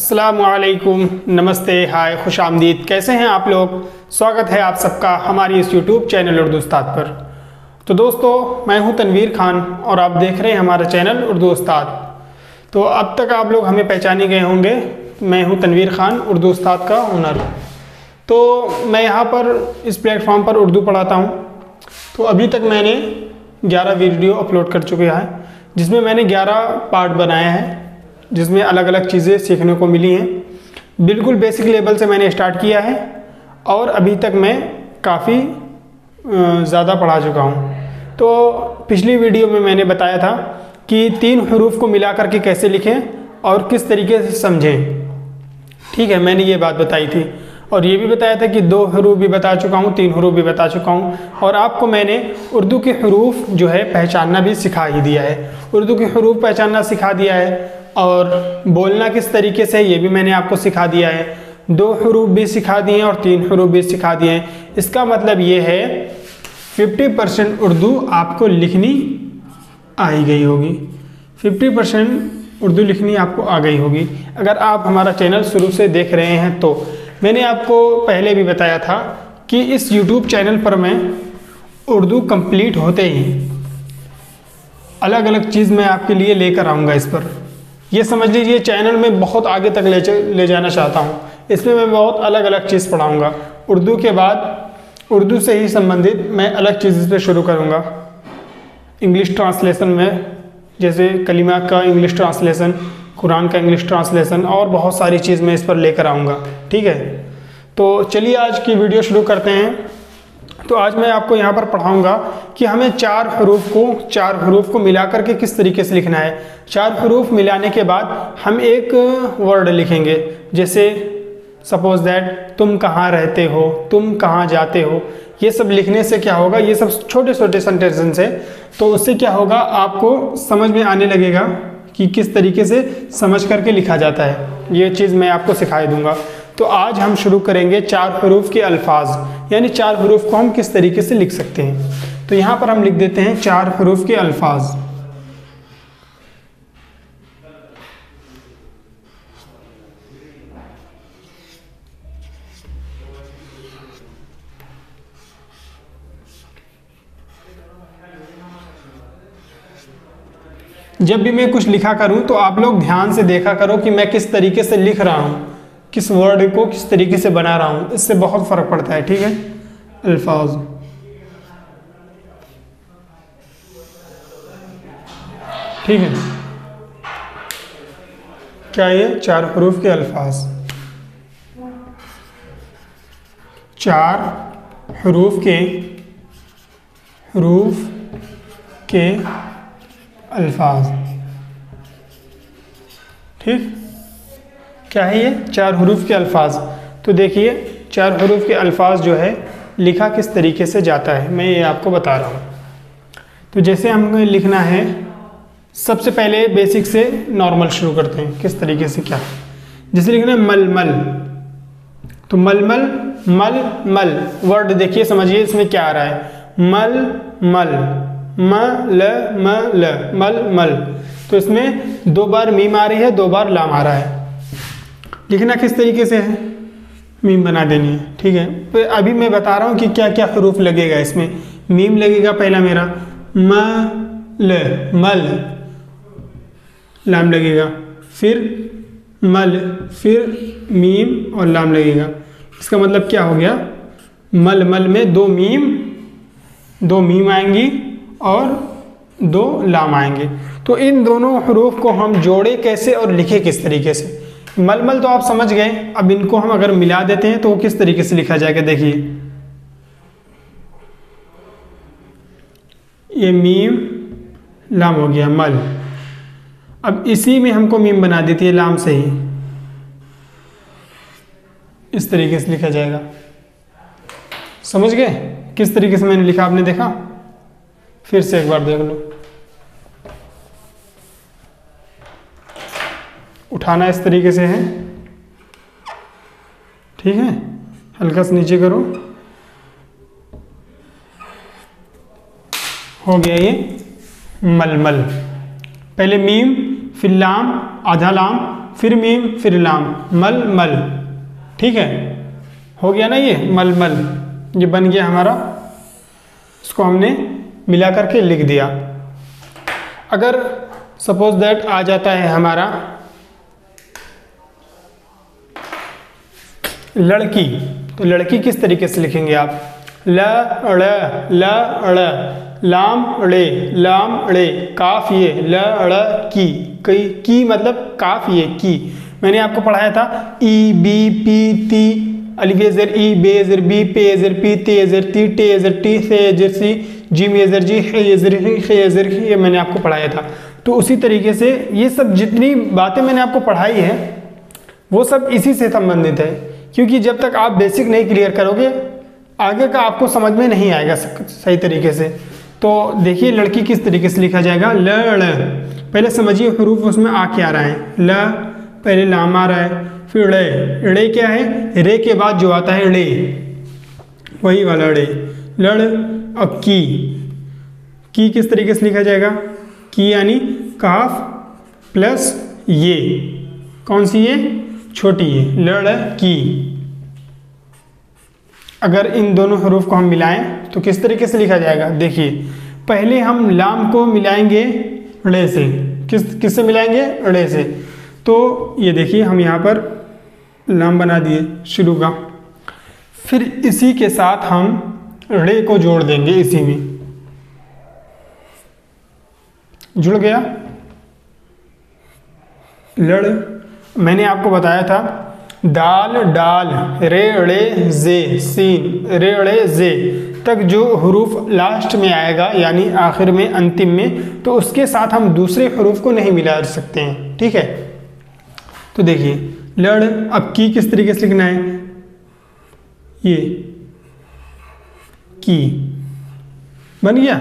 अस्सलामुअलैकुम, नमस्ते, हाय, खुश आमदीद। कैसे हैं आप लोग? स्वागत है आप सबका हमारी इस यूट्यूब चैनल उर्दू उस्ताद पर। तो दोस्तों, मैं हूं तनवीर खान और आप देख रहे हैं हमारा चैनल उर्दू उस्ताद। तो अब तक आप लोग हमें पहचाने गए होंगे, मैं हूं तनवीर खान, उर्दू उस्ताद का ओनर। तो मैं यहाँ पर इस प्लेटफॉर्म पर उर्दू पढ़ाता हूँ। तो अभी तक मैंने 11 वीडियो अपलोड कर चुके हैं, जिसमें मैंने 11 पार्ट बनाए हैं, जिसमें अलग अलग चीज़ें सीखने को मिली हैं। बिल्कुल बेसिक लेवल से मैंने स्टार्ट किया है और अभी तक मैं काफ़ी ज़्यादा पढ़ा चुका हूँ। तो पिछली वीडियो में मैंने बताया था कि 3 हरूफ को मिला करके कैसे लिखें और किस तरीके से समझें। ठीक है, मैंने ये बात बताई थी और ये भी बताया था कि 2 हरूफ भी बता चुका हूँ, 3 हरूफ भी बता चुका हूँ और आपको मैंने उर्दू के हरूफ जो है पहचानना भी सिखा ही दिया है। उर्दू के हरूफ पहचानना सिखा दिया है और बोलना किस तरीके से ये भी मैंने आपको सिखा दिया है। 2 हरूफ भी सिखा दिए हैं और 3 हरूफ भी सिखा दिए हैं। इसका मतलब ये है 50% उर्दू आपको लिखनी आ ही गई होगी। 50% उर्दू लिखनी आपको आ गई होगी अगर आप हमारा चैनल शुरू से देख रहे हैं। तो मैंने आपको पहले भी बताया था कि इस YouTube चैनल पर मैं उर्दू कंप्लीट होते ही अलग अलग चीज़ मैं आपके लिए लेकर आऊँगा। इस पर ये समझ लीजिए चैनल में बहुत आगे तक ले जाना चाहता हूँ। इसमें मैं बहुत अलग अलग चीज़ पढ़ाऊँगा। उर्दू के बाद उर्दू से ही संबंधित मैं अलग चीज़ इस पर शुरू करूँगा। इंग्लिश ट्रांसलेशन में, जैसे कलिमा का इंग्लिश ट्रांसलेशन, कुरान का इंग्लिश ट्रांसलेशन और बहुत सारी चीज़ मैं इस पर लेकर आऊँगा। ठीक है, तो चलिए आज की वीडियो शुरू करते हैं। तो आज मैं आपको यहाँ पर पढ़ाऊँगा कि हमें 4 हरूफ को मिला करके किस तरीके से लिखना है। 4 हरूफ मिलाने के बाद हम एक वर्ड लिखेंगे, जैसे सपोज दैट तुम कहाँ रहते हो, तुम कहाँ जाते हो। ये सब लिखने से क्या होगा, ये सब छोटे छोटे सेंटेंसेस है, तो उससे क्या होगा आपको समझ में आने लगेगा कि किस तरीके से समझ करके लिखा जाता है। ये चीज़ मैं आपको सिखा दूँगा। तो आज हम शुरू करेंगे 4 हरूफ के अल्फाज, यानी 4 हरूफ को हम किस तरीके से लिख सकते हैं। तो यहाँ पर हम लिख देते हैं 4 हरूफ के अल्फाज। जब भी मैं कुछ लिखा करूँ तो आप लोग ध्यान से देखा करो कि मैं किस तरीके से लिख रहा हूँ, किस वर्ड को किस तरीके से बना रहा हूँ। इससे बहुत फ़र्क पड़ता है। ठीक है, अल्फाज, ठीक है, क्या ये 4 हरूफ के अल्फाज, 4 हरूफ के अल्फाज। ठीक, क्या है ये 4 हरूफ के अल्फाज। तो देखिए 4 हरूफ के अल्फाज जो है लिखा किस तरीके से जाता है, मैं ये आपको बता रहा हूँ। तो जैसे हमें लिखना है, सबसे पहले बेसिक से नॉर्मल शुरू करते हैं। किस तरीके से, क्या, जैसे लिखना है मलमल। तो मलमल, मल मल वर्ड देखिए, समझिए इसमें क्या आ रहा है। मल मल, मल मल। तो इसमें 2 बार मीम आ रही है, 2 बार लाम आ रहा है। लिखना किस तरीके से है, मीम बना देनी है। ठीक है, तो अभी मैं बता रहा हूँ कि क्या क्या हरूफ लगेगा इसमें। मीम लगेगा पहला मेरा, मल, लाम लगेगा, फिर मल, फिर मीम और लाम लगेगा। इसका मतलब क्या हो गया, मल मल में 2 मीम आएंगी और 2 लाम आएंगे। तो इन दोनों हरूफ को हम जोड़े कैसे और लिखे किस तरीके से। मलमल तो आप समझ गए, अब इनको हम अगर मिला देते हैं तो वो किस तरीके से लिखा जाएगा। देखिए ये मीम लाम हो गया, मल। अब इसी में हमको मीम बना देती है लाम से ही, इस तरीके से लिखा जाएगा। समझ गए किस तरीके से मैंने लिखा, आपने देखा? फिर से एक बार देख लो। उठाना इस तरीके से है, ठीक है, हल्का से नीचे करो, हो गया ये मलमल। पहले मीम, फिर लाम, आधा लाम, फिर मीम फिर लाम, मल मल। ठीक है, हो गया ना ये मल मल, ये बन गया हमारा। इसको हमने मिला करके लिख दिया। अगर सपोज दैट आ जाता है हमारा लड़की, तो लड़की किस तरीके से लिखेंगे आप? ल ड़ लाम ड़े लाम ड़े, काफ ये ल ड़ की मतलब काफ ये की। मैंने आपको पढ़ाया था ई बी पी ती, अलिफ ज़ेर ई, बे ज़ेर बी, पे ज़ेर पी, ते ज़ेर ती, टे ज़ेर टी, से ज़ेर सी, जीम ज़ेर जी, हे ज़ेर ही, खे ज़ेर ही, ये मैंने आपको पढ़ाया था। तो उसी तरीके से ये सब जितनी बातें मैंने आपको पढ़ाई है वो सब इसी से संबंधित है, क्योंकि जब तक आप बेसिक नहीं क्लियर करोगे आगे का आपको समझ में नहीं आएगा सही तरीके से। तो देखिए लड़की किस तरीके से लिखा जाएगा? ल ड़, पहले समझिए हरूफ उसमें आ क्या रहा है। ल पहले लाम आ रहा है, फिर ड़े, ड़े क्या है? रे के बाद जो आता है ड़े, वही वाला ड़े। लड़। अब की किस तरीके से लिखा जाएगा? की यानी काफ प्लस ये, कौन सी ये? छोटी ये, लड़ की। अगर इन दोनों हरूफ को हम मिलाएं तो किस तरीके से लिखा जाएगा? देखिए पहले हम लाम को मिलाएंगे ड़े से, किससे मिलाएंगे? ड़े से। तो ये देखिए हम यहाँ पर लाम बना दिए शुरू का, फिर इसी के साथ हम ड़े को जोड़ देंगे, इसी में जुड़ गया लड़। मैंने आपको बताया था दाल डाल रे ड़े जे सीन रे ड़े जे तक जो हरूफ लास्ट में आएगा यानी आखिर में अंतिम में, तो उसके साथ हम दूसरे हरूफ को नहीं मिला सकते हैं। ठीक है, तो देखिए लड़। अब की किस तरीके से लिखना है? ये की बन गया।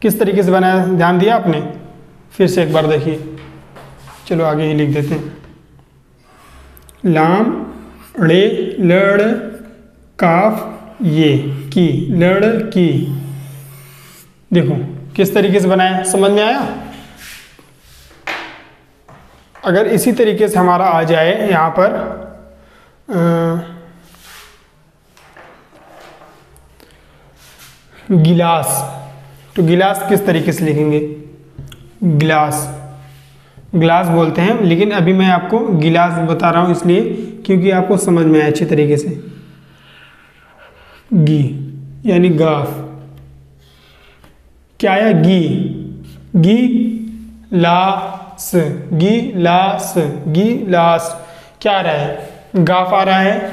किस तरीके से बनाया ध्यान दिया आपने? फिर से एक बार देखिए, चलो आगे ही लिख देते हैं। लाम ड़े लड़ काफ ये की, लड़ की। देखो किस तरीके से बनाया, समझ में आया? अगर इसी तरीके से हमारा आ जाए यहाँ पर गिलास, तो गिलास किस तरीके से लिखेंगे? गिलास, ग्लास बोलते हैं, लेकिन अभी मैं आपको गिलास बता रहा हूँ इसलिए क्योंकि आपको समझ में आए अच्छी तरीके से। गी यानी गाफ, क्या आया? गी, गी लास, गी लास, गी लास। क्या आ रहा है? गाफ आ रहा है,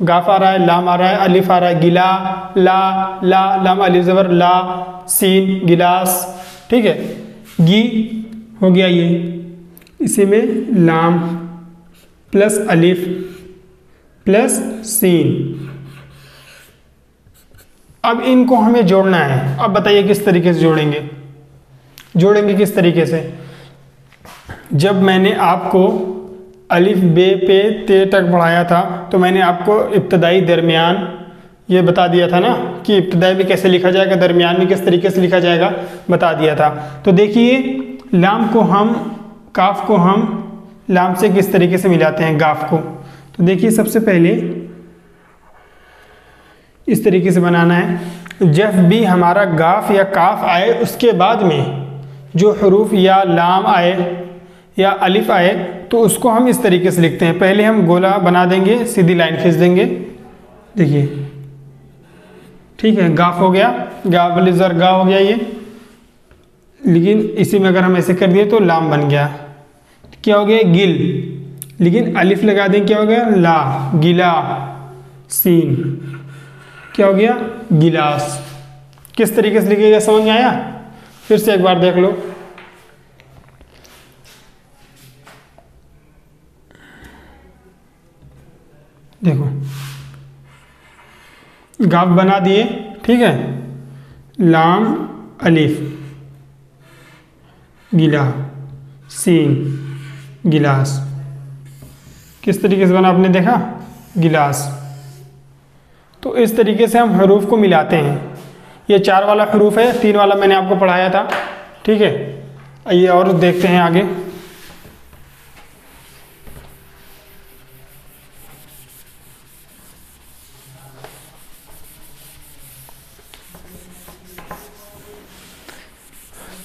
गाफ आ रहा है, लाम आ रहा है, अलिफ आ रहा है, गिला ला लाम अलिफ ज़बर ला सीन गिलास। ठीक है, गी हो गया ये, इसी में लाम प्लस अलिफ प्लस सीन। अब इनको हमें जोड़ना है। अब बताइए किस तरीके से जोड़ेंगे? जोड़ेंगे किस तरीके से? जब मैंने आपको अलिफ बे पे ते तक पढ़ाया था तो मैंने आपको इब्तदाई दरमियान ये बता दिया था ना कि इब्तदाई में कैसे लिखा जाएगा, दरमियान में किस तरीके से लिखा जाएगा, बता दिया था। तो देखिए लाम को हम काफ को हम लाम से किस तरीके से मिलाते हैं गाफ को। तो देखिए सबसे पहले इस तरीके से बनाना है। जब भी हमारा गाफ या काफ आए उसके बाद में जो हरूफ या लाम आए या अलिफ आए तो उसको हम इस तरीके से लिखते हैं। पहले हम गोला बना देंगे, सीधी लाइन खींच देंगे। देखिए ठीक है, गाफ हो गया, गाफ अलिफ ज़र गा हो गया ये। लेकिन इसी में अगर हम ऐसे कर दिए तो लाम बन गया। क्या हो गया? गिल। लेकिन अलिफ लगा दें, क्या हो गया? ला, गिला सीन, क्या हो गया? गिलास। किस तरीके से लिखिएगा, समझ में आया? फिर से एक बार देख लो। देखो गाफ बना दिए, ठीक है, लाम अलिफ गिला सीन गिलास। किस तरीके से बना आपने देखा? गिलास। तो इस तरीके से हम हरूफ को मिलाते हैं। ये 4 वाला हरूफ है, 3 वाला मैंने आपको पढ़ाया था। ठीक है, आइए और देखते हैं आगे।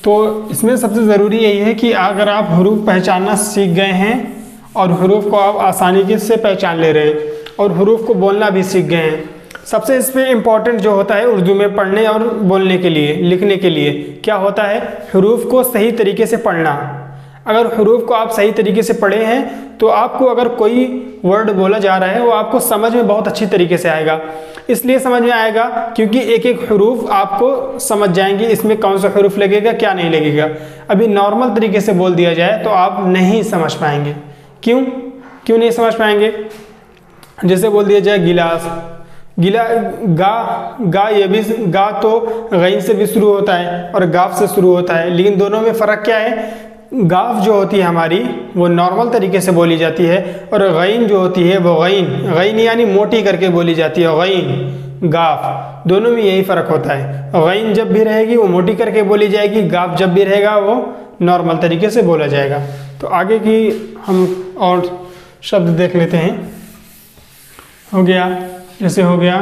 तो इसमें सबसे ज़रूरी यही है कि अगर आप हरूफ पहचानना सीख गए हैं और हरूफ को आप आसानी से पहचान ले रहे हैं और हरूफ को बोलना भी सीख गए हैं, सबसे इस पर इम्पॉर्टेंट जो होता है उर्दू में पढ़ने और बोलने के लिए, लिखने के लिए क्या होता है, हरूफ को सही तरीके से पढ़ना। अगर हरूफ को आप सही तरीके से पढ़े हैं तो आपको अगर कोई वर्ड बोला जा रहा है वो आपको समझ में बहुत अच्छी तरीके से आएगा। इसलिए समझ में आएगा क्योंकि एक एक हरूफ आपको समझ जाएंगे इसमें कौन सा हरूफ लगेगा क्या नहीं लगेगा। अभी नॉर्मल तरीके से बोल दिया जाए तो आप नहीं समझ पाएंगे। क्यों नहीं समझ पाएंगे? जैसे बोल दिया जाए गिलास, गा ये भी गा तो गैन से भी शुरू होता है और गाफ से शुरू होता है, लेकिन दोनों में फ़र्क क्या है? गाफ जो होती है हमारी वो नॉर्मल तरीके से बोली जाती है और गैन जो होती है वो गैन यानी मोटी करके बोली जाती है। गैन गाफ दोनों में यही फ़र्क होता है। गैन जब भी रहेगी वो मोटी करके बोली जाएगी, गाफ जब भी रहेगा वो नॉर्मल तरीके से बोला जाएगा। तो आगे की हम और शब्द देख लेते हैं। हो गया, जैसे हो गया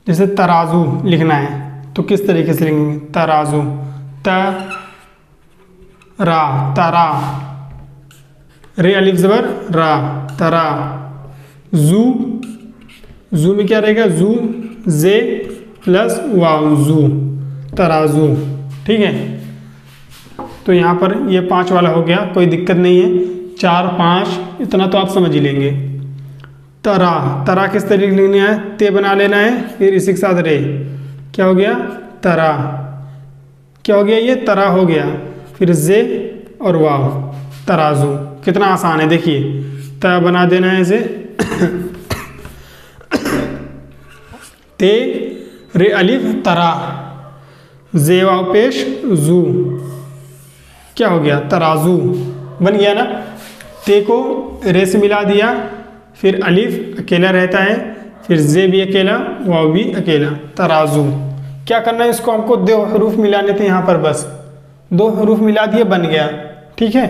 जैसे तराजू लिखना है तो किस तरीके से लिखेंगे? तराजू, तरा, रे अलिफ ज़बर रा, तरा। जू में क्या रहेगा? जू जे प्लस वाव, जू, तराजू। ठीक है, तो यहाँ पर ये 5 वाला हो गया, कोई दिक्कत नहीं है। 4 5 इतना तो आप समझ ही लेंगे। तरा किस तरीके से लिखना है? ते बना लेना है, फिर इसी के साथ रे, क्या हो गया? तरा। क्या हो गया? ये तरा हो गया, फिर जे और वाव, तराजू। कितना आसान है देखिए, त बना देना है इसे ते रे अलिफ तरा, जे वाव पेश जू, क्या हो गया? तराजू बन गया ना। ते को रे से मिला दिया, फिर अलिफ अकेला रहता है, फिर जे भी अकेला, वाव भी अकेला, तराजू। क्या करना है? इसको हमको 2 हरूफ मिलाने थे यहाँ पर, बस 2 हरूफ मिला दिए, बन गया। ठीक है,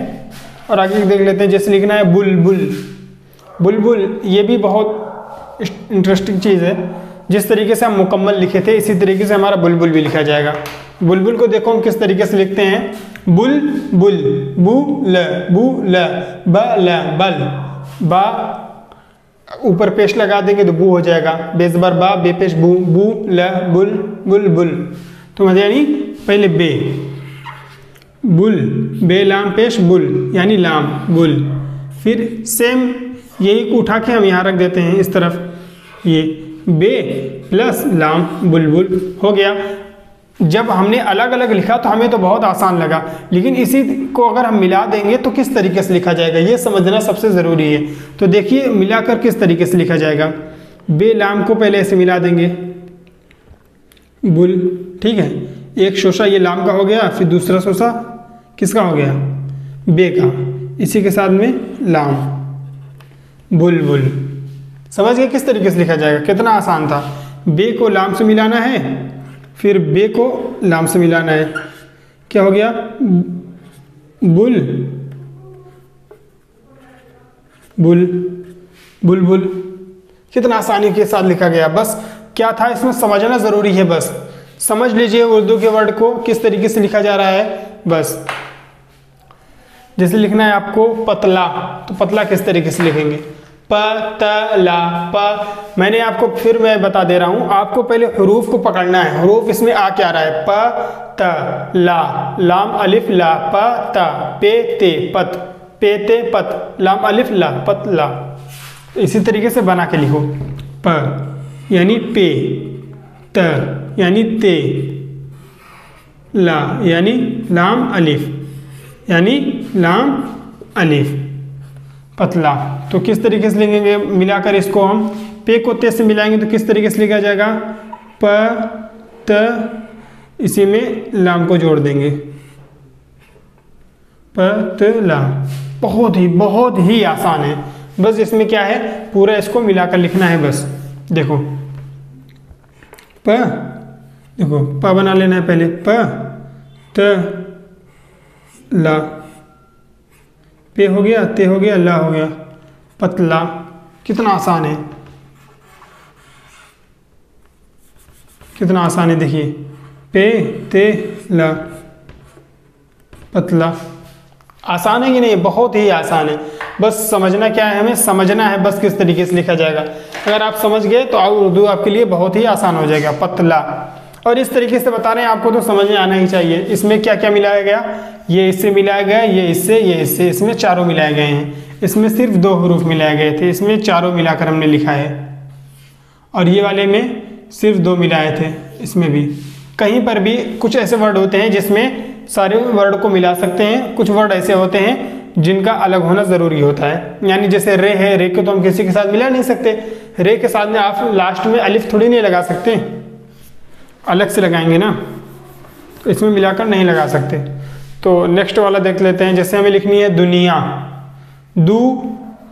और आगे देख लेते हैं। जैसे लिखना है बुलबुल, ये भी बहुत इंटरेस्टिंग चीज़ है। जिस तरीके से हम मुकम्मल लिखे थे इसी तरीके से हमारा बुलबुल भी लिखा जाएगा। बुलबुल को देखो हम किस तरीके से लिखते हैं। बुल बू ल बल, बा ऊपर पेश लगा देंगे तो बू हो जाएगा। बेजबर बा, बेपेश बू, बू ल बुल। तो यानी पहले बुल, बे लाम पेश बुल यानी लाम, बुल। फिर सेम यही को उठा के हम यहाँ रख देते हैं इस तरफ, ये बे प्लस लाम, बुलबुल हो गया। जब हमने अलग अलग लिखा तो हमें तो बहुत आसान लगा, लेकिन इसी को अगर हम मिला देंगे तो किस तरीके से लिखा जाएगा ये समझना सबसे ज़रूरी है। तो देखिए मिलाकर किस तरीके से लिखा जाएगा। बे लाम को पहले ऐसे मिला देंगे, बुल। ठीक है, एक शोशा ये लाम का हो गया, फिर दूसरा शोशा किसका हो गया? बे का, इसी के साथ में लाम, बुलबुल। समझ गए किस तरीके से लिखा जाएगा? कितना आसान था। बे को लाम से मिलाना है, फिर बे को लाम से मिलाना है, क्या हो गया? बुलबुल। कितना आसानी के साथ लिखा गया। बस क्या था इसमें समझना ज़रूरी है, बस समझ लीजिए उर्दू के वर्ड को किस तरीके से लिखा जा रहा है। बस जैसे लिखना है आपको पतला, तो पतला किस तरीके से लिखेंगे? पतला, मैंने आपको फिर मैं बता दे रहा हूँ, आपको पहले हरूफ को पकड़ना है। हरूफ इसमें आ क्या रहा है? प त ला, लाम अलिफ ला, प त, पे ते पत, पे ते पत, लाम अलिफ ला, पतला। इसी तरीके से बना के लिखो। प यानी पे, त यानी ते, ला यानी लाम अलिफ यानी लाम अलिफ, पतला। तो किस तरीके से लिखेंगे? मिलाकर इसको हम पे को ते से मिलाएंगे तो किस तरीके से लिखा जाएगा? प त, इसी में लाम को जोड़ देंगे, पतला। बहुत ही आसान है। बस इसमें क्या है, पूरा इसको मिलाकर लिखना है। बस देखो देखो प बना लेना है पहले, प त ला, पे हो गया, ते हो गया, ला हो गया, पतला। कितना आसान है। कितना आसान है, देखिए पे ते ला, पतला। आसान है कि नहीं? बहुत ही आसान है। बस समझना क्या है, हमें समझना है बस किस तरीके से लिखा जाएगा। अगर आप समझ गए तो उर्दू आपके लिए बहुत ही आसान हो जाएगा, पतला। और इस तरीके से बता रहे हैं आपको तो समझ में आना ही चाहिए। इसमें क्या क्या मिलाया गया, ये इससे मिलाया गया, ये इससे, इसमें चारों मिलाए गए हैं। इसमें सिर्फ 2 हरूफ मिलाए गए थे, इसमें चारों मिलाकर हमने लिखा है। और ये वाले में सिर्फ 2 मिलाए थे, इसमें भी। कहीं पर भी कुछ ऐसे वर्ड होते हैं जिसमें सारे वर्ड को मिला सकते हैं, कुछ वर्ड ऐसे होते हैं जिनका अलग होना ज़रूरी होता है। यानी जैसे रे है, रे को तो हम किसी के साथ मिला नहीं सकते। रे के साथ में आप लास्ट में अलिफ थोड़ी नहीं लगा सकते, अलग से लगाएंगे ना, तो इसमें मिलाकर नहीं लगा सकते। तो नेक्स्ट वाला देख लेते हैं। जैसे हमें लिखनी है दुनिया, दू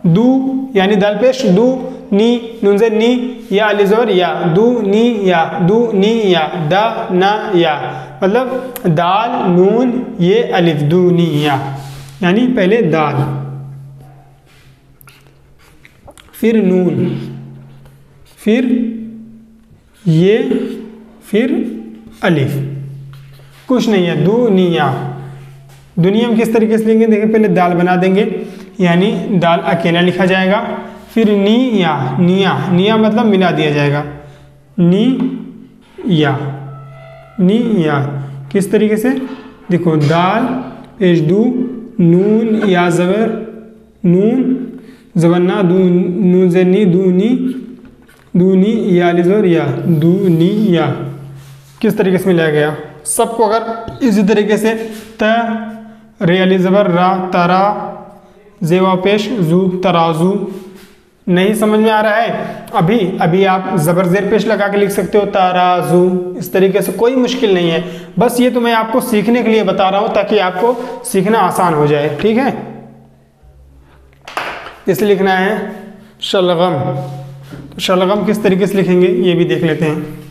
दू यानी दाल पेश, दू नी, नून से नी, या अलिज़ोर या, दू नी या, दू नी या, दा ना या, मतलब दाल नून ये अलिफ, दू नी या, यानी पहले दाल, फिर नून, फिर ये, फिर अलिफ। कुछ नहीं है, दुनिया। दुनिया में किस तरीके से लिखेंगे, देखिए पहले दाल बना देंगे, यानी दाल अकेला लिखा जाएगा। फिर निया, निया, निया मतलब मिला दिया जाएगा, नी या, नी या। किस तरीके से, देखो दाल पेश दू, नून या ज़बर, नून ज़बरना, दू नून से नी, दूनी, दूनी या लिज़र या, दूनी या। किस तरीके से मिलाया गया सबको। अगर इसी तरीके से त रे अली ज़बर रा, तरा, जेवा पेश जू, तराजू। नहीं समझ में आ रहा है अभी आप ज़बर ज़ेर पेश लगा के लिख सकते हो, तराजू। इस तरीके से कोई मुश्किल नहीं है, बस ये तो मैं आपको सीखने के लिए बता रहा हूँ ताकि आपको सीखना आसान हो जाए, ठीक है। इसलिए लिखना है शलगम। तो शलगम किस तरीके से लिखेंगे ये भी देख लेते हैं।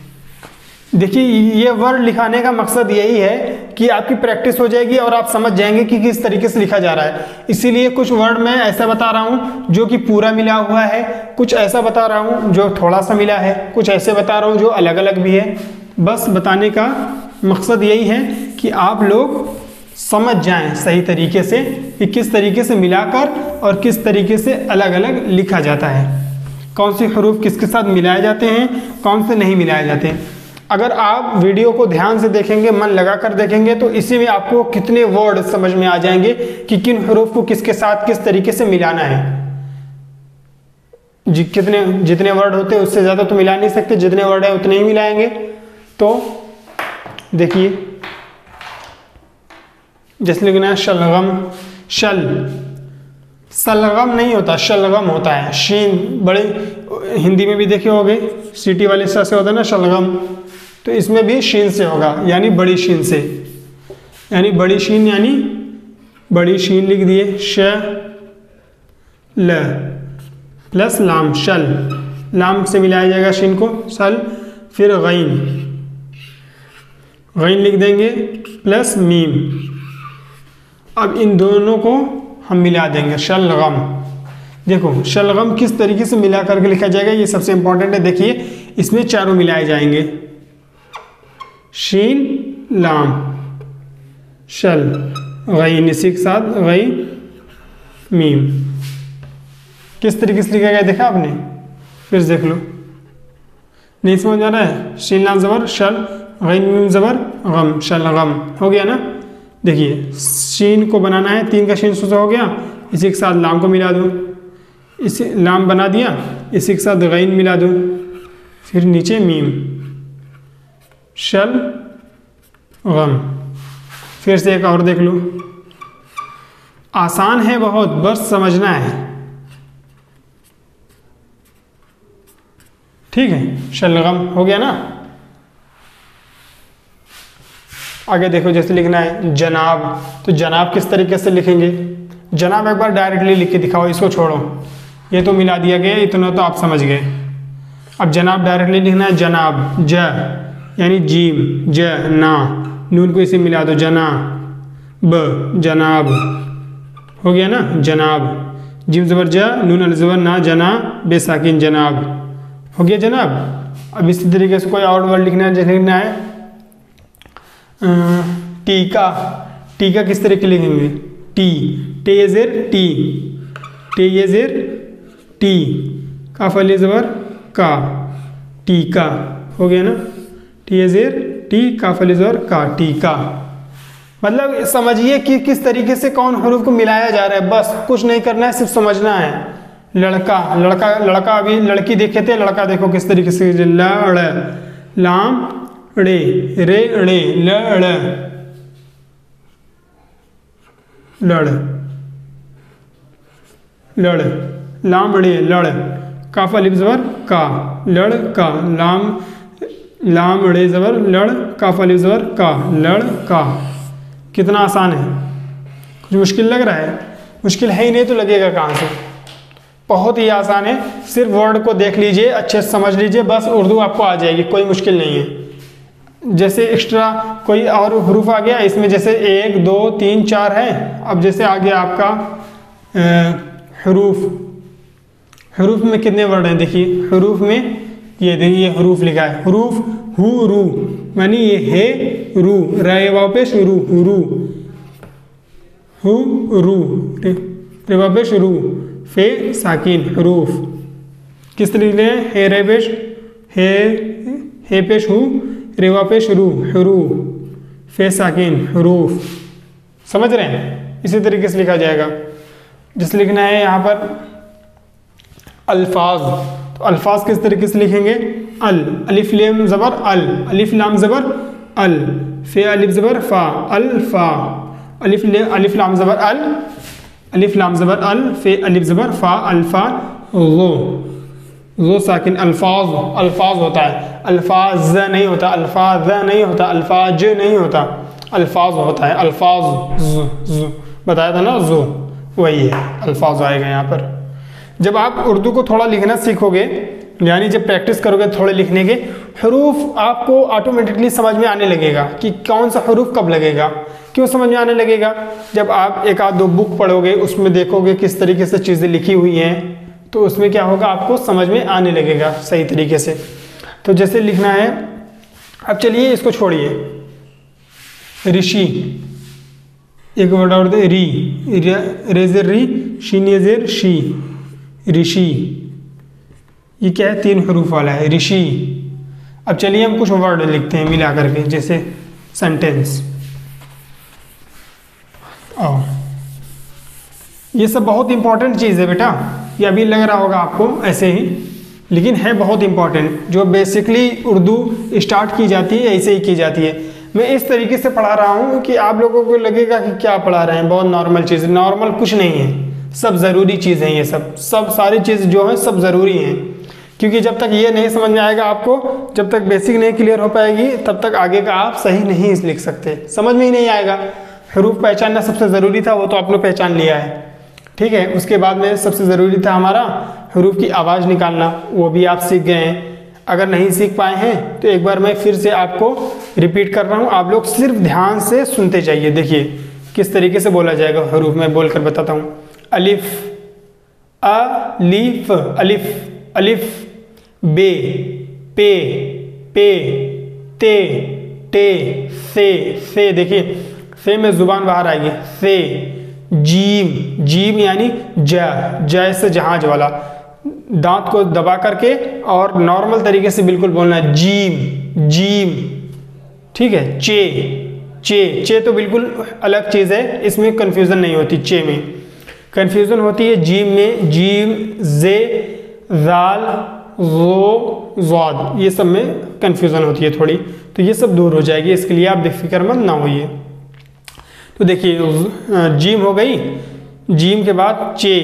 देखिए ये वर्ड लिखाने का मकसद यही है कि आपकी प्रैक्टिस हो जाएगी और आप समझ जाएंगे कि किस तरीके से लिखा जा रहा है। इसीलिए कुछ वर्ड मैं ऐसा बता रहा हूँ जो कि पूरा मिला हुआ है, कुछ ऐसा बता रहा हूँ जो थोड़ा सा मिला है, कुछ ऐसे बता रहा हूँ जो अलग अलग भी है। बस बताने का मकसद यही है कि आप लोग समझ जाएं सही तरीके से कि किस तरीके से मिलाकर और किस तरीके से अलग अलग लिखा जाता है, कौन से हरूफ किसके साथ मिलाए जाते हैं, कौन से नहीं मिलाए जाते हैं। अगर आप वीडियो को ध्यान से देखेंगे, मन लगाकर देखेंगे, तो इसी में आपको कितने वर्ड समझ में आ जाएंगे कि किन हरूफ को किसके साथ किस तरीके से मिलाना है। जितने वर्ड होते हैं उससे ज़्यादा तो मिला नहीं सकते, जितने वर्ड है उतने ही मिलाएंगे। तो देखिए जैसे लिखना है शलगम, शल, सलगम नहीं होता, शलगम होता है। शीन बड़े हिंदी में भी देखे होंगे, सीटी वाले सा से होता है ना शलगम, तो इसमें भी शीन से होगा, यानी बड़ी शीन से, यानी बड़ी शीन, यानी बड़ी शीन लिख दिए, श ल प्लस लाम, शल, लाम से मिलाया जाएगा शीन को, सल। फिर गैन, गैन लिख देंगे प्लस मीम। अब इन दोनों को हम मिला देंगे, शलगम। देखो शलगम किस तरीके से मिला करके लिखा जाएगा ये सबसे इंपॉर्टेंट है। देखिए इसमें चारों मिलाए जाएंगे, शीन लाम शल गैन, इसी के साथ गैन मीम। किस तरीके से लिखा गया देखा आपने, फिर देख लो। नहीं समझ आ रहा है, शीन लाम ज़बर शल, गैन मीम ज़बर गम, शलगम हो गया ना। देखिए शीन को बनाना है, 3 का शीन से हो गया, इसी के साथ लाम को मिला दो, इसी लाम बना दिया, इसी के साथ गैन मिला दो, फिर नीचे मीम, शल गम। फिर से एक और देख लो, आसान है बहुत, बस समझना है, ठीक है। शलगम हो गया ना। आगे देखो जैसे लिखना है जनाब, तो जनाब किस तरीके से लिखेंगे। जनाब एक बार डायरेक्टली लिख के दिखाओ, इसको छोड़ो, ये तो मिला दिया गया, इतना तो आप समझ गए। अब जनाब डायरेक्टली लिखना है जनाब, ज यानी जीम, ज ना, नून को इसे मिला दो, जना ब, जनाब हो गया ना। जनाब, जीम ज़बर ज, नून अल ज़बर ना, जना बेसाकिन, जनाब हो गया जनाब। अब इसी तरीके से कोई और वर्ड लिखना है, जैसे लिखना है टीका। टीका किस तरीके लिखेंगे? टी, टेजेर टी, टेजेर टी, काफ अली ज़बर का, टीका हो गया ना। टेजेर टी, काफ अली ज़बर का, टीका। मतलब समझिए कि किस तरीके से कौन हरूफ को मिलाया जा रहा है, बस कुछ नहीं करना है, सिर्फ समझना है। लड़का, लड़का, लड़का, अभी लड़की देखे थे, लड़का देखो किस तरीके से, लड़, लाम ड़े, रे ड़े, लड़, लड़, लड़, लाम ड़े, लड़, काफ अलिफ ज़बर का, लड़ का, लाम ड़े ज़बर लड़, काफ अलिफ ज़बर का, लड़ का। कितना आसान है, कुछ मुश्किल लग रहा है? मुश्किल है ही नहीं तो लगेगा कहाँ से। बहुत ही आसान है, सिर्फ वर्ड को देख लीजिए, अच्छे से समझ लीजिए, बस उर्दू आपको आ जाएगी, कोई मुश्किल नहीं है। जैसे एक्स्ट्रा कोई और हरूफ आ गया इसमें, जैसे 1 2 3 4 है। अब जैसे आ गया आपका हरूफ, हरूफ में कितने वर्ड हैं देखिए, हरूफ में ये देखिए, ये हरूफ लिखा है, हरूफ हु रू, यानी ये हे रू, रे वापेश रू, रू, हु रू, रे वापेश रू, फे साकिन, हरूफ किस तरीके हैं? हे रे पेश हे पेश हु, रेवा पेश रू, हरू, फे साकिन, हरूफ। समझ रहे हैं? इसी तरीके से लिखा जाएगा। जैसे लिखना है यहाँ पर अल्फाज, तो अल्फाज किस तरीके से लिखेंगे? अल, अलिफ लाम ज़बर अल, अलिफ लाम ज़बर अल, फे अलिफ ज़बर फा, अल्फा, अलिफ लाम ज़बर अल, अलिफ लाम ज़बर अल, फे अलिफ ज़बर फा, अल्फा, ज़ो साकिन, अल्फाज, अल्फाज होता है, अल्फाज नहीं होता, अल्फाज नहीं होता, अल्फाज नहीं होता, अल्फाज होता है, अल्फाज बताया था ना, जो वही है, अल्फाज आएगा यहाँ पर। जब आप उर्दू को थोड़ा लिखना सीखोगे, यानी जब प्रैक्टिस करोगे थोड़े लिखने के, हरूफ आपको ऑटोमेटिकली समझ में आने लगेगा कि कौन सा हरूफ कब लगेगा। क्यों समझ में आने लगेगा? जब आप एक आध दो बुक पढ़ोगे, उसमें देखोगे किस तरीके से चीज़ें लिखी हुई हैं, तो उसमें क्या होगा, आपको समझ में आने लगेगा सही तरीके से। तो जैसे लिखना है, अब चलिए इसको छोड़िए, ऋषि, एक वर्ड और दे, री, रेजर री, शीनेजर शी, ऋषि, ये क्या है? 3 हरूफ वाला है, ऋषि। अब चलिए हम कुछ वर्ड लिखते हैं मिला करके, जैसे सेंटेंस। ये सब बहुत इंपॉर्टेंट चीज़ है बेटा, ये अभी लग रहा होगा आपको ऐसे ही, लेकिन है बहुत इंपॉर्टेंट। जो बेसिकली उर्दू स्टार्ट की जाती है ऐसे ही की जाती है। मैं इस तरीके से पढ़ा रहा हूँ कि आप लोगों को लगेगा कि क्या पढ़ा रहे हैं, बहुत नॉर्मल चीज़। नॉर्मल कुछ नहीं है, सब ज़रूरी चीज़ है, ये सब सारी चीज़ जो है सब ज़रूरी हैं। क्योंकि जब तक ये नहीं समझ में आएगा आपको, जब तक बेसिक नहीं क्लियर हो पाएगी, तब तक आगे का आप सही नहीं लिख सकते, समझ में ही नहीं आएगा। हरूफ पहचानना सबसे ज़रूरी था, वो तो आपने पहचान लिया है, ठीक है। उसके बाद में सबसे ज़रूरी था हमारा हरूफ की आवाज़ निकालना, वो भी आप सीख गए हैं। अगर नहीं सीख पाए हैं तो एक बार मैं फिर से आपको रिपीट कर रहा हूँ, आप लोग सिर्फ ध्यान से सुनते जाइए। देखिए किस तरीके से बोला जाएगा हरूफ, मैं बोल कर बताता हूँ। अलिफ, अलिफ, अलिफ, अलिफ, बे, पे, पे, ते, टे, से। देखिए से में जुबान बाहर आएगी, से। जीम, जीम यानी जैसे जहाज वाला, दांत को दबा करके और नॉर्मल तरीके से बिल्कुल बोलना है, जीम, जीम, ठीक है। चे तो बिल्कुल अलग चीज़ है, इसमें कंफ्यूजन नहीं होती। चे में कंफ्यूजन होती है, जीम में जीम, जे, जाल, ज़ो, ज़ाद, ये सब में कंफ्यूजन होती है थोड़ी, तो ये सब दूर हो जाएगी, इसके लिए आप बेफिक्रमंद ना होइए। तो देखिए जीम हो गई, जीम के बाद चे,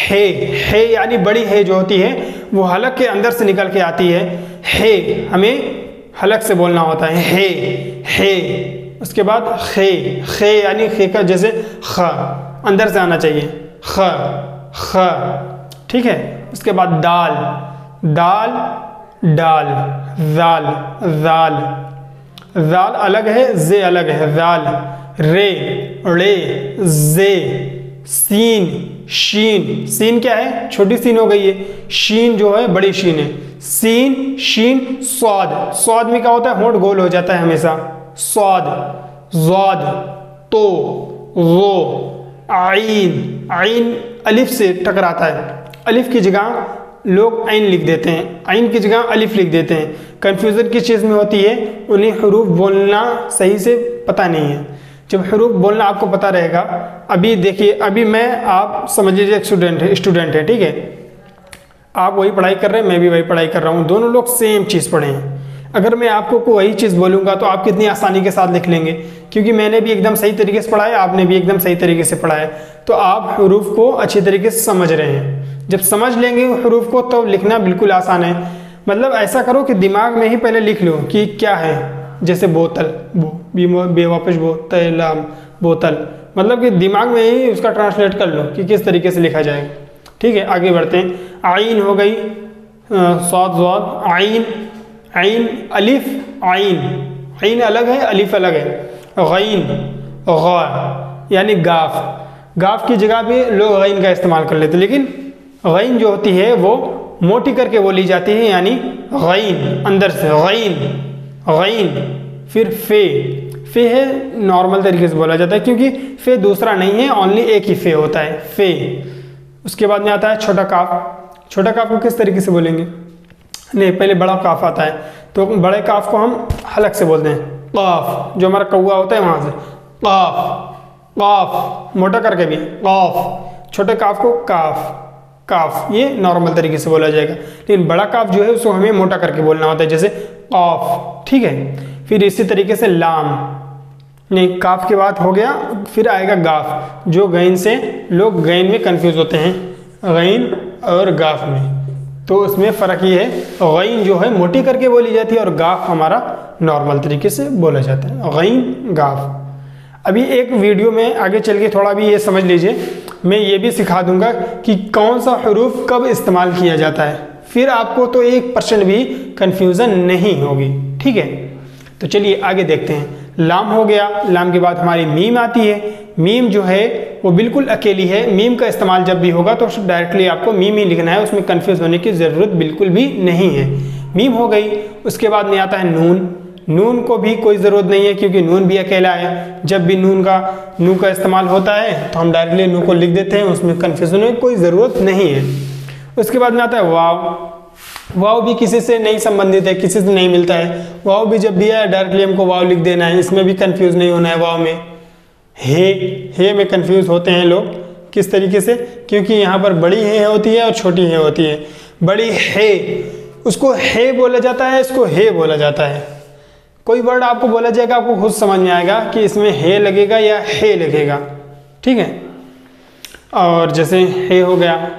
है यानी बड़ी है जो होती है वो हलक के अंदर से निकल के आती है, है हमें हलक से बोलना होता है, है। उसके बाद खे यानी खे का जैसे ख अंदर से आना चाहिए, ख, ठीक है। उसके बाद दाल, दाल, डाल, जाल, जाल, जाल अलग है, जे अलग है, जाल। रे, रे, जे, सीन, शीन, शीन क्या है, छोटी शीन हो गई है, शीन जो है बड़ी शीन है, सीन शीन स्वाद, स्वाद में क्या होता है, होंठ गोल हो जाता है हमेशा, स्वाद, ज़ाद, तो, वो, आइन, आइन अलिफ से टकराता है, अलिफ की जगह लोग आइन लिख देते हैं, आइन की जगह अलिफ लिख देते हैं। कन्फ्यूज़न किस चीज़ में होती है, उन्हें हरूफ बोलना सही से पता नहीं है। जब हरूफ बोलना आपको पता रहेगा, अभी देखिए, अभी मैं, आप समझ लीजिए एक स्टूडेंट है, ठीक है, आप वही पढ़ाई कर रहे हैं, मैं भी वही पढ़ाई कर रहा हूँ, दोनों लोग सेम चीज़ पढ़े हैं। अगर मैं आपको वही चीज़ बोलूँगा तो आप कितनी आसानी के साथ लिख लेंगे, क्योंकि मैंने भी एकदम सही तरीके से पढ़ा है, आपने भी एकदम सही तरीके से पढ़ा है, तो आप हरूफ को अच्छी तरीके से समझ रहे हैं। जब समझ लेंगे हरूफ को तो लिखना बिल्कुल आसान है। मतलब ऐसा करो कि दिमाग में ही पहले लिख लो कि क्या है, जैसे बोतल, बेवापस बोतल, बोतल, मतलब कि दिमाग में ही उसका ट्रांसलेट कर लो कि किस तरीके से लिखा जाएगा। ठीक है, आगे बढ़ते हैं। आइन हो गई, सौद ज़ौद, आइन, आइन अलिफ, आइन, आइन अलग है, अलिफ अलग है। गैन, गौ यानी गाफ, गाफ की जगह पे लोग गैन का इस्तेमाल कर लेते, लेकिन गैन जो होती है वो मोटी करके बोली जाती है, यानी गैन अंदर से, गैन, गैन। फिर फे, फे है नॉर्मल तरीके से बोला जाता है, क्योंकि फे दूसरा नहीं है, ओनली एक ही फे होता है, फे। उसके बाद में आता है छोटा काफ। छोटा काफ को किस तरीके से बोलेंगे, नहीं पहले बड़ा काफ आता है, तो बड़े काफ को हम हलक से बोलते हैं, काफ, जो हमारा कौआ होता है वहाँ से, काफ, काफ मोटा करके भी काफ, छोटे काफ को काफ, काफ, ये नॉर्मल तरीके से बोला जाएगा। लेकिन बड़ा काफ जो है उसको हमें मोटा करके बोलना होता है, जैसे काफ। ठीक है, फिर इसी तरीके से लाम, नहीं काफ के बाद हो गया, फिर आएगा गाफ, जो गैन से लोग गैन में कंफ्यूज होते हैं, गैन और गाफ में। तो उसमें फ़र्क ये है, गैन जो है मोटी करके बोली जाती है और गाफ हमारा नॉर्मल तरीके से बोला जाता है, गैन गाफ। अभी एक वीडियो में आगे चल के थोड़ा भी ये समझ लीजिए, मैं ये भी सिखा दूंगा कि कौन सा हरूफ कब इस्तेमाल किया जाता है, फिर आपको तो 1% भी कन्फ्यूज़न नहीं होगी। ठीक है, तो चलिए आगे देखते हैं। लाम हो गया, लाम के बाद हमारी मीम आती है। मीम जो है वो बिल्कुल अकेली है, मीम का इस्तेमाल जब भी होगा तो डायरेक्टली आपको मीम ही लिखना है, उसमें कन्फ्यूज़ होने की ज़रूरत बिल्कुल भी नहीं है। मीम हो गई, उसके बाद में आता है नून। नून को भी कोई ज़रूरत नहीं है, क्योंकि नून भी अकेला है, जब भी नू का इस्तेमाल होता है तो हम डायरेक्टली नू को लिख देते हैं, उसमें कन्फ्यूज़न होने की कोई ज़रूरत नहीं है। उसके बाद में आता है वाव। वाव भी किसी से नहीं संबंधित है, किसी से नहीं मिलता है, वाव भी जब भी है डायरेक्टली हमको वाव लिख देना है, इसमें भी कंफ्यूज नहीं होना है। वाव में हे में कंफ्यूज होते हैं लोग, किस तरीके से, क्योंकि यहाँ पर बड़ी हे होती है और छोटी हे होती है। बड़ी हे, उसको हे बोला जाता है, इसको हे बोला जाता है। कोई वर्ड आपको बोला जाएगा, आपको खुद समझ में आएगा कि इसमें हे लगेगा या हे लगेगा। ठीक है, और जैसे हे हो गया,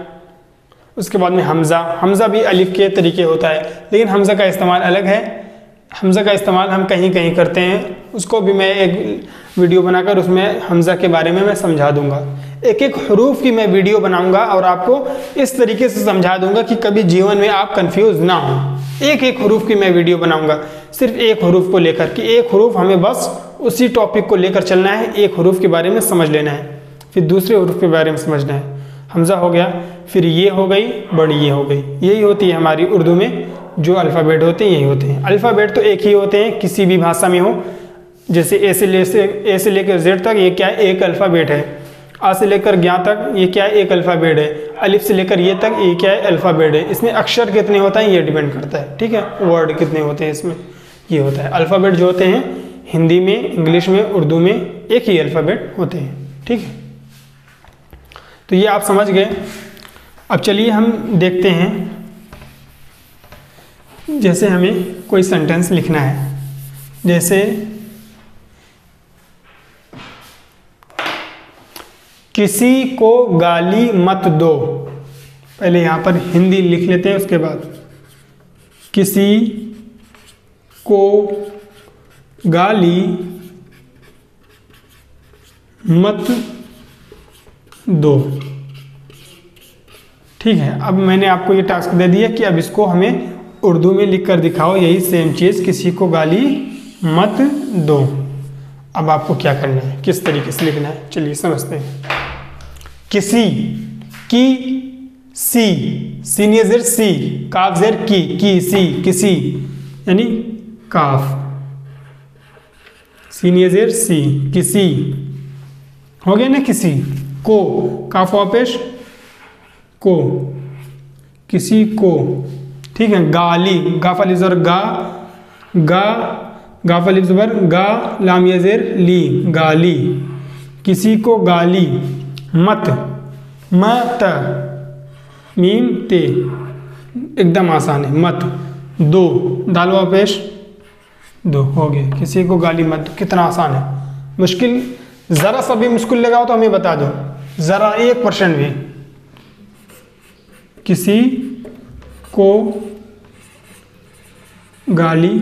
उसके बाद में हमज़ा। हमज़ा भी अलिफ के तरीके होता है, लेकिन हमज़ा का इस्तेमाल अलग है। हमज़ा का इस्तेमाल हम कहीं कहीं करते हैं, उसको भी मैं एक वीडियो बनाकर उसमें हमज़ा के बारे में मैं समझा दूंगा। एक एक हरूफ की मैं वीडियो बनाऊंगा और आपको इस तरीके से समझा दूंगा कि कभी जीवन में आप कंफ्यूज ना हो। एक एक हरूफ की मैं वीडियो बनाऊंगा, सिर्फ एक हरूफ को लेकर, कि एक हरूफ हमें बस उसी टॉपिक को लेकर चलना है, एक हरूफ के बारे में समझ लेना है, फिर दूसरे हरूफ के बारे में समझना है। हमज़ा हो गया, फिर ये हो गई, बड़ी ये हो गई। यही होती है हमारी उर्दू में जो अल्फ़ाबेट होते हैं, यही होते हैं। अल्फ़ाबेट तो एक ही होते हैं, किसी भी भाषा में हो, जैसे ए से लेकर जेड तक ये क्या है, एक अल्फ़ाबेट है। आ से लेकर ज्ञा तक ये क्या है, एक अल्फ़ाबेट है। अलिफ से लेकर ये तक ये क्या है, अल्फ़ाबेट है। इसमें अक्षर कितने होता है ये डिपेंड करता है। ठीक है, वर्ड कितने होते हैं इसमें, ये होता है। अल्फ़ाबेट जो होते हैं हिंदी में, इंग्लिश में, उर्दू में एक ही अल्फ़ाबेट होते हैं। ठीक है, तो ये आप समझ गए। अब चलिए हम देखते हैं, जैसे हमें कोई सेंटेंस लिखना है, जैसे किसी को गाली मत दो। पहले यहाँ पर हिंदी लिख लेते हैं, उसके बाद किसी को गाली मत दो। ठीक है, अब मैंने आपको ये टास्क दे दिया कि अब इसको हमें उर्दू में लिख कर दिखाओ, यही सेम चीज़, किसी को गाली मत दो। अब आपको क्या करना है, किस तरीके से लिखना है, चलिए समझते हैं। किसी, की सी, सीनियर जेर सी, काफ जेर की सी, किसी, यानी काफ, सीनियर जेर सी, किसी, हो गया ना किसी। को, काफ वापेश को, किसी को, ठीक है। गाली, गाफ अलिफ ज़बर गा, गा, गाफ अलिफ ज़बर गा, लाम या ज़ेर ली, गाली, किसी को गाली। मत, मत, मीम ते, एकदम आसान है। मत दो, दाल वा पेश दो, हो गया। किसी को गाली मत दो, कितना आसान है। मुश्किल ज़रा सा भी मुश्किल लगाओ तो हमें बता दो, ज़रा 1% भी। किसी को गाली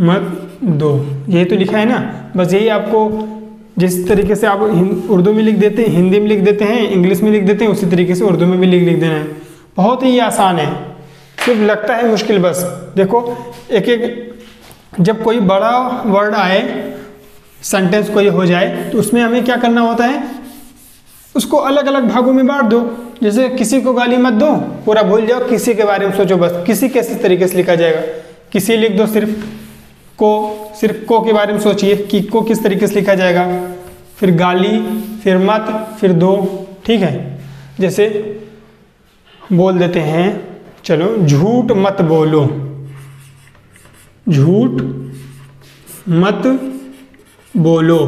मत दो, यही तो लिखा है ना। बस यही आपको जिस तरीके से आप उर्दू में लिख देते हैं, हिंदी में लिख देते हैं, इंग्लिश में लिख देते हैं, उसी तरीके से उर्दू में भी लिख देना है। बहुत ही आसान है, सिर्फ लगता है मुश्किल। बस देखो, एक एक जब कोई बड़ा वर्ड आए, सेंटेंस कोई हो जाए, तो उसमें हमें क्या करना होता है, उसको अलग अलग भागों में बांट दो। जैसे किसी को गाली मत दो, पूरा भूल जाओ, किसी के बारे में सोचो। बस किसी कैसे तरीके से लिखा जाएगा, किसी लिख दो, सिर्फ को के बारे में सोचिए कि को किस तरीके से लिखा जाएगा। फिर गाली, फिर मत, फिर दो, ठीक है। जैसे बोल देते हैं, चलो, झूठ मत बोलो, झूठ मत बोलो।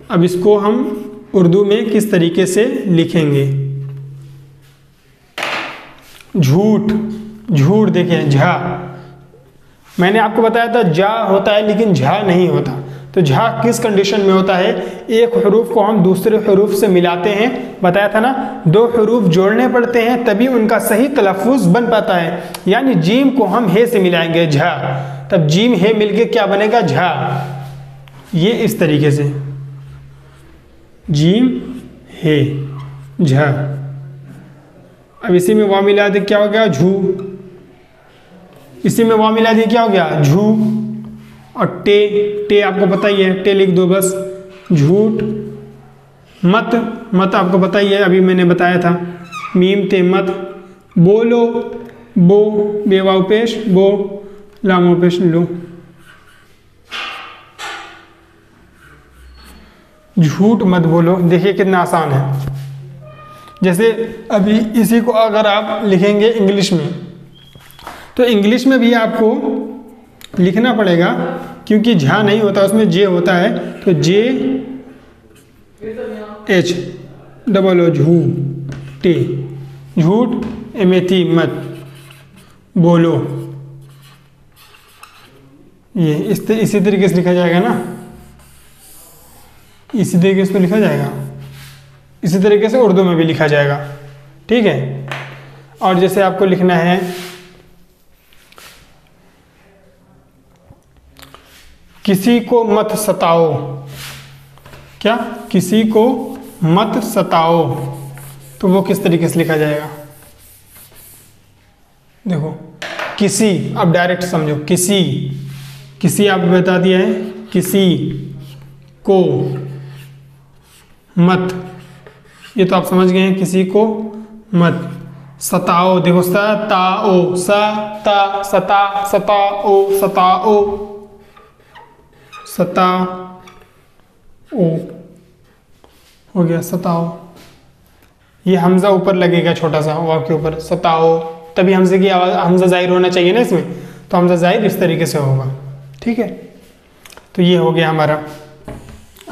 अब इसको हम उर्दू में किस तरीके से लिखेंगे। झूठ, झूठ देखिए, झा, मैंने आपको बताया था जा होता है लेकिन झा नहीं होता। तो झा किस कंडीशन में होता है, एक हरूफ को हम दूसरे हरूफ से मिलाते हैं, बताया था ना, दो हरूफ जोड़ने पड़ते हैं तभी उनका सही तलफ़ुज़ बन पाता है। यानी जीम को हम हे से मिलाएंगे, झा, तब जीम हे मिलके क्या बनेगा, झा। ये इस तरीके से, जीम हे, झा। अब इसी में वाव मिला दे, क्या हो गया, झू। इसी में वाव मिला दी, क्या हो गया, झू। और टे आपको पता ही है, टे लिख दो बस। झूठ, मत आपको पता ही है, अभी मैंने बताया था, मीम ते मत। बोलो, बो, बेवाव पेश बो, लामो पेश लो। झूठ मत बोलो, देखिए कितना आसान है। जैसे अभी इसी को अगर आप लिखेंगे इंग्लिश में, तो इंग्लिश में भी आपको लिखना पड़ेगा, क्योंकि झा नहीं होता, उसमें जे होता है। तो जे एच डबल ओ, झू टे, झूठ एमेथी मत बोलो। ये इसी तरीके से लिखा जाएगा ना, इसी तरीके से तो लिखा जाएगा, इसी तरीके से उर्दू में भी लिखा जाएगा, ठीक है। और जैसे आपको लिखना है, किसी को मत सताओ, क्या, किसी को मत सताओ, तो वो किस तरीके से लिखा जाएगा, देखो, किसी, अब डायरेक्ट समझो, किसी आप बता दिया है, किसी को मत, ये तो आप समझ गए हैं, किसी को मत सताओ। देखो, सताओ, सता, सता, सताओ, सताओ, सताओ, हो गया, सताओ। ये हमजा ऊपर लगेगा, छोटा सा वाव के ऊपर, सताओ, तभी हमजे की आवाज़, हमजा जाहिर होना चाहिए ना इसमें, तो हमजा जाहिर इस तरीके से होगा, ठीक है। तो ये हो गया हमारा।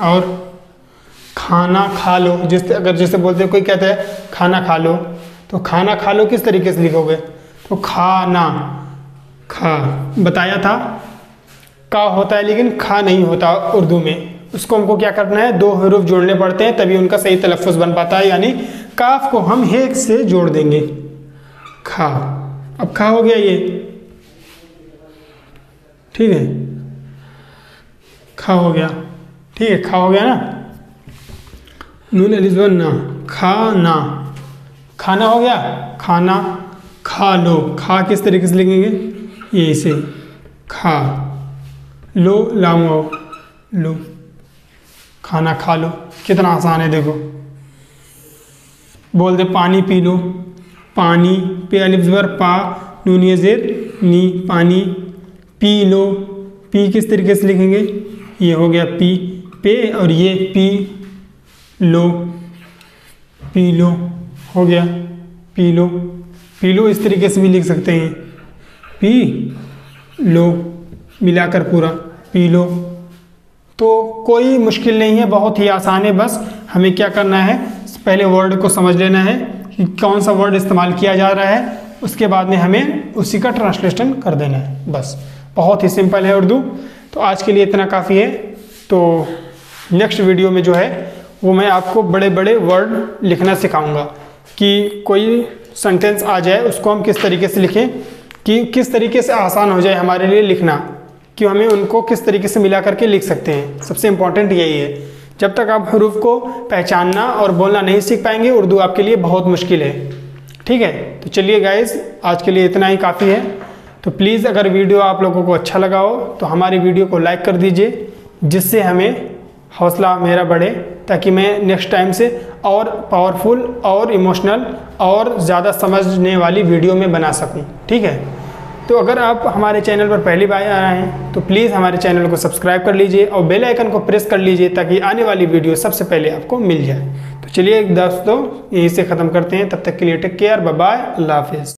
और खाना खा लो, अगर जैसे बोलते हैं, कोई कहता है खाना खा लो, तो खाना खा लो किस तरीके से लिखोगे, तो खाना, खा बताया था, का होता है लेकिन खा नहीं होता उर्दू में। उसको हमको क्या करना है, दो हरूफ जोड़ने पड़ते हैं तभी उनका सही तलफ़ुज़ बन पाता है। यानी काफ को हम हे से जोड़ देंगे, खा। अब खा हो गया ये, ठीक है, खा हो गया, ठीक है, खा हो गया ना, नून अलिफ ज़बर ना, खाना, खाना हो गया, खाना, खा लो, खा किस तरीके से लिखेंगे, ये इसे, खा लो, लामो लो, खाना खा लो, कितना आसान है देखो। बोल दे पानी पी लो, पानी, पे अलिफ ज़बर पा, नून ये ज़ेर नी, पानी, पी लो, पी किस तरीके से लिखेंगे, ये हो गया पी, पे, और ये पी लो, पी लो हो गया, पी लो, पी लो इस तरीके से भी लिख सकते हैं, पी लो मिलाकर पूरा पी लो। तो कोई मुश्किल नहीं है, बहुत ही आसान है। बस हमें क्या करना है, पहले वर्ड को समझ लेना है कि कौन सा वर्ड इस्तेमाल किया जा रहा है, उसके बाद में हमें उसी का ट्रांसलेशन कर देना है। बस बहुत ही सिंपल है उर्दू। तो आज के लिए इतना काफ़ी है। तो नेक्स्ट वीडियो में जो है वो मैं आपको बड़े बड़े वर्ड लिखना सिखाऊंगा कि कोई सेंटेंस आ जाए उसको हम किस तरीके से लिखें, कि किस तरीके से आसान हो जाए हमारे लिए लिखना, कि हमें उनको किस तरीके से मिला करके लिख सकते हैं। सबसे इम्पॉर्टेंट यही है। जब तक आप हरूफ को पहचानना और बोलना नहीं सीख पाएंगे, उर्दू आपके लिए बहुत मुश्किल है। ठीक है, तो चलिए गाइस, आज के लिए इतना ही काफ़ी है। तो प्लीज़ अगर वीडियो आप लोगों को अच्छा लगा हो तो हमारी वीडियो को लाइक कर दीजिए, जिससे हमें हौसला मेरा बढ़े, ताकि मैं नेक्स्ट टाइम से और पावरफुल और इमोशनल और ज़्यादा समझने वाली वीडियो में बना सकूं। ठीक है, तो अगर आप हमारे चैनल पर पहली बार आ रहे हैं तो प्लीज़ हमारे चैनल को सब्सक्राइब कर लीजिए और बेल आइकन को प्रेस कर लीजिए, ताकि आने वाली वीडियो सबसे पहले आपको मिल जाए। तो चलिए दोस्तों, यहीं से ख़त्म करते हैं। तब तक के लिए टेक केयर, बाय बाय, अल्लाह हाफिज़।